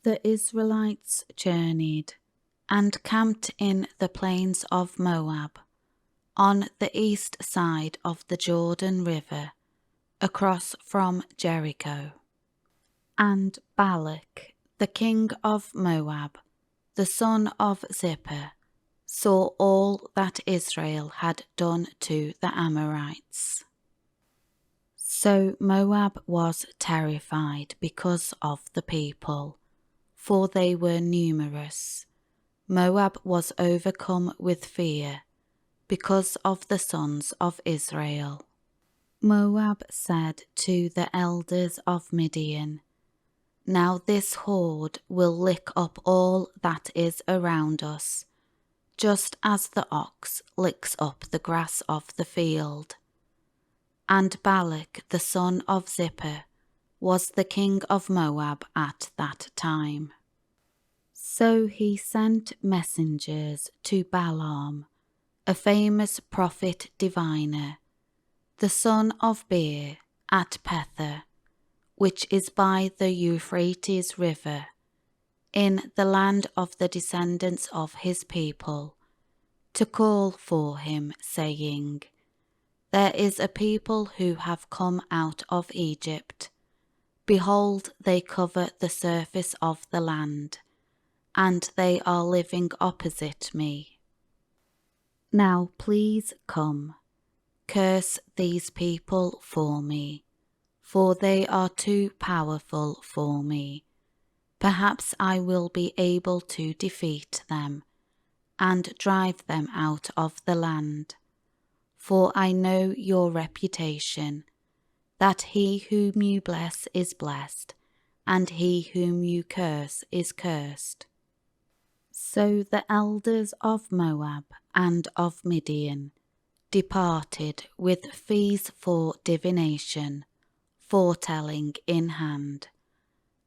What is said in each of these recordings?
The Israelites journeyed and camped in the plains of Moab, on the east side of the Jordan River, across from Jericho. And Balak, the king of Moab, the son of Zippor, saw all that Israel had done to the Amorites. So Moab was terrified because of the people, for they were numerous. Moab was overcome with fear because of the sons of Israel. Moab said to the elders of Midian, "Now this horde will lick up all that is around us, just as the ox licks up the grass of the field." And Balak the son of Zippor was the king of Moab at that time. So he sent messengers to Balaam, a famous prophet diviner, the son of Beer at Pether, which is by the Euphrates River, in the land of the descendants of his people, to call for him, saying, "There is a people who have come out of Egypt. Behold, they cover the surface of the land, and they are living opposite me. Now please come, curse these people for me, for they are too powerful for me. Perhaps I will be able to defeat them and drive them out of the land. For I know your reputation, that he whom you bless is blessed, and he whom you curse is cursed." So the elders of Moab and of Midian departed with fees for divination, foretelling in hand,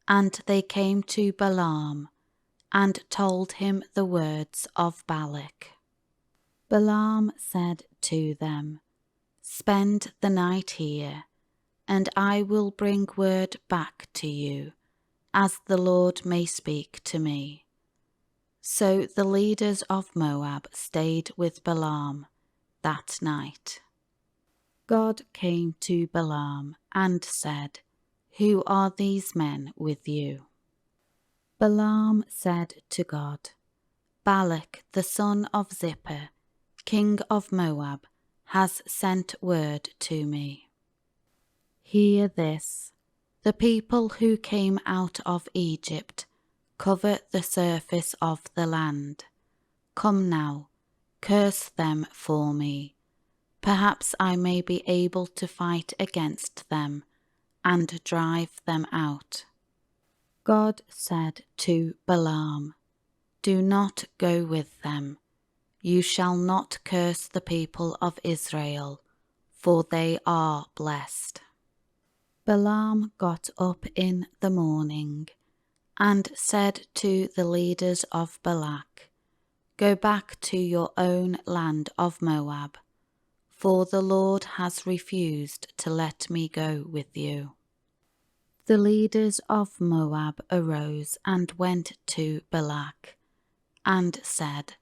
and they came to Balaam and told him the words of Balak. Balaam said to them, "Spend the night here, and I will bring word back to you, as the Lord may speak to me." So the leaders of Moab stayed with Balaam that night. God came to Balaam and said, "Who are these men with you?" Balaam said to God, "Balak the son of Zippor, king of Moab, has sent word to me. Hear this: the people who came out of Egypt cover the surface of the land. Come now, curse them for me. Perhaps I may be able to fight against them and drive them out." God said to Balaam, "Do not go with them. You shall not curse the people of Israel, for they are blessed." Balaam got up in the morning and said to the leaders of Balak, "Go back to your own land of Moab, for the Lord has refused to let me go with you." The leaders of Moab arose and went to Balak and said,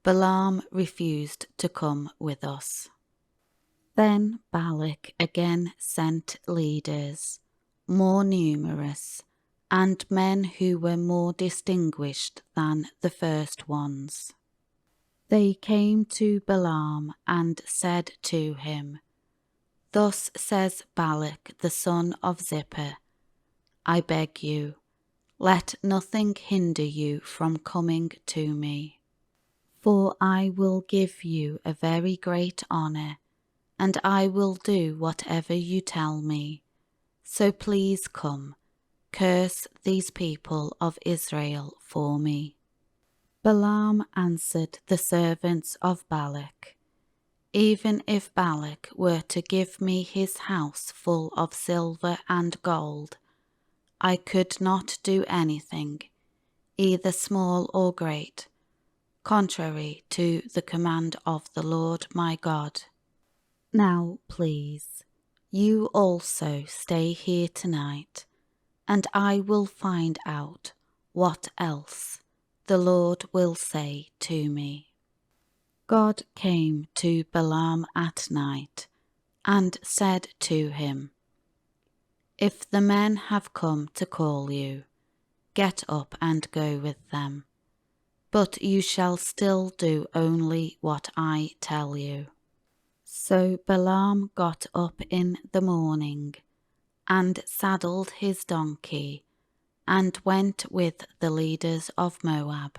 "Balaam refused to come with us." Then Balak again sent leaders, more numerous, and men who were more distinguished than the first ones. They came to Balaam and said to him, "Thus says Balak the son of Zippor, I beg you, let nothing hinder you from coming to me. For I will give you a very great honour, and I will do whatever you tell me. So please come, curse these people of Israel for me." Balaam answered the servants of Balak, "Even if Balak were to give me his house full of silver and gold, I could not do anything, either small or great, contrary to the command of the Lord my God. Now, please, you also stay here tonight, and I will find out what else the Lord will say to me. God came to Balaam at night and said to him, If the men have come to call you, get up and go with them, but you shall still do only what I tell you. So Balaam got up in the morning and saddled his donkey and went with the leaders of Moab.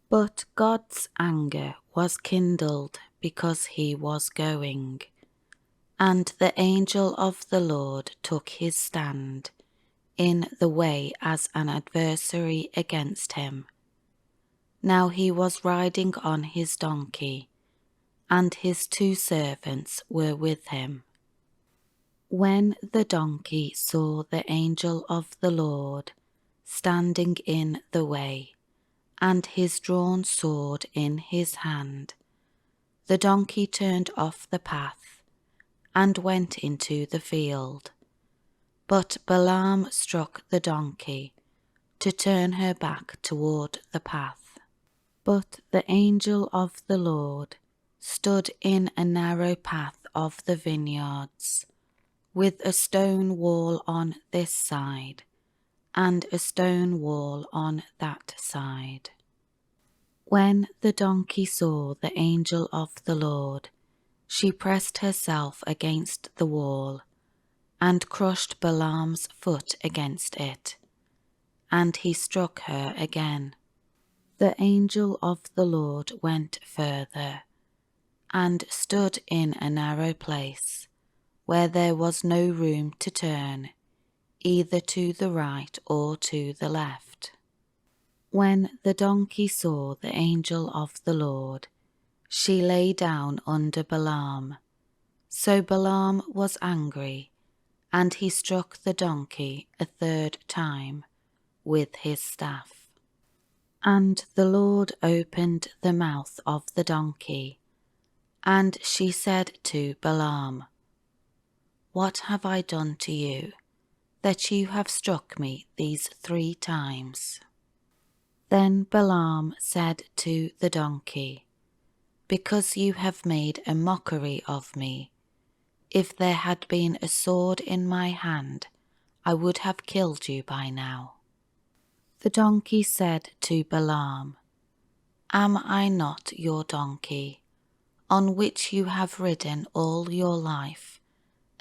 But God's anger was kindled because he was going, and the angel of the Lord took his stand in the way as an adversary against him. Now he was riding on his donkey, and his 2 servants were with him. When the donkey saw the angel of the Lord standing in the way, and his drawn sword in his hand, the donkey turned off the path and went into the field. But Balaam struck the donkey to turn her back toward the path. But the angel of the Lord stood in a narrow path of the vineyards, with a stone wall on this side and a stone wall on that side. When the donkey saw the angel of the Lord, she pressed herself against the wall and crushed Balaam's foot against it, and he struck her again. The angel of the Lord went further and stood in a narrow place where there was no room to turn, either to the right or to the left. When the donkey saw the angel of the Lord, she lay down under Balaam. So Balaam was angry, and he struck the donkey a 3rd time with his staff. And the Lord opened the mouth of the donkey, and she said to Balaam, What have I done to you, that you have struck me these 3 times? Then Balaam said to the donkey, Because you have made a mockery of me, if there had been a sword in my hand, I would have killed you by now. The donkey said to Balaam, Am I not your donkey, on which you have ridden all your life,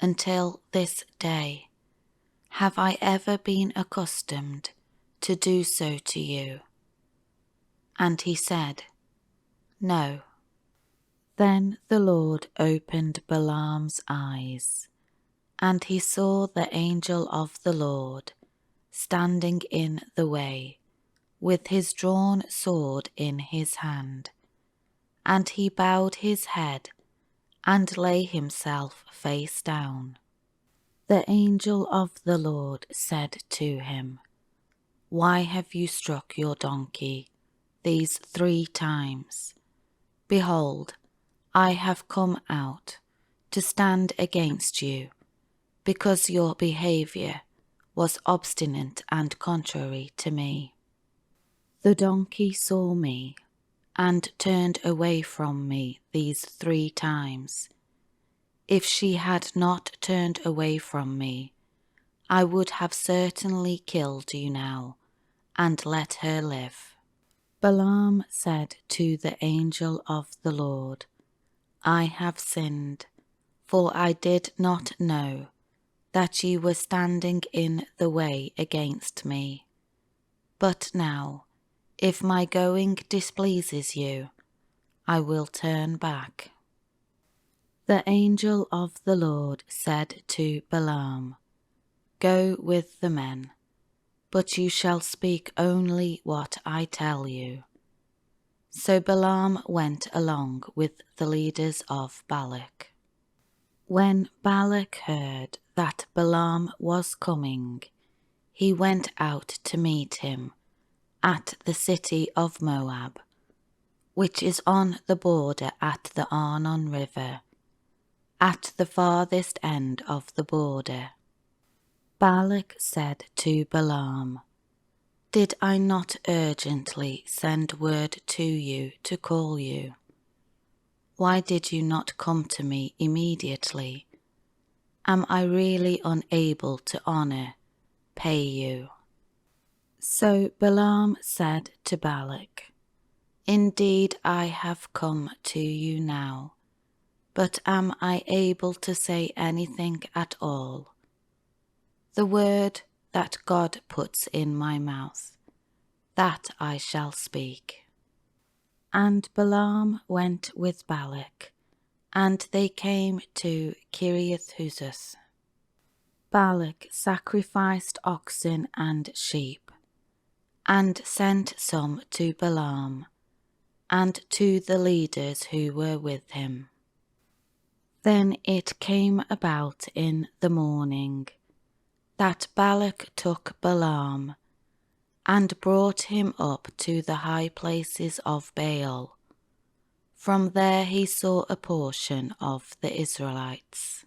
until this day? Have I ever been accustomed to do so to you? And he said, No. Then the Lord opened Balaam's eyes, and he saw the angel of the Lord standing in the way, with his drawn sword in his hand. And he bowed his head and lay himself face down. The angel of the Lord said to him, Why have you struck your donkey these 3 times? Behold, I have come out to stand against you, because your behavior was obstinate and contrary to me. The donkey saw me and turned away from me these 3 times. If she had not turned away from me, I would have certainly killed you now and let her live. Balaam said to the angel of the Lord, I have sinned, for I did not know that you were standing in the way against me. But now, if my going displeases you, I will turn back. The angel of the Lord said to Balaam, Go with the men, but you shall speak only what I tell you. So Balaam went along with the leaders of Balak. When Balak heard that Balaam was coming, he went out to meet him at the city of Moab, which is on the border at the Arnon River, at the farthest end of the border. Balak said to Balaam, Did I not urgently send word to you to call you? Why did you not come to me immediately? Am I really unable to pay you? So Balaam said to Balak, Indeed I have come to you now, but am I able to say anything at all? The word that God puts in my mouth, that I shall speak. And Balaam went with Balak, and they came to Kiriath-huzoth. Balak sacrificed oxen and sheep, and sent some to Balaam, and to the leaders who were with him. Then it came about in the morning that Balak took Balaam, and brought him up to the high places of Baal. From there he saw a portion of the Israelites.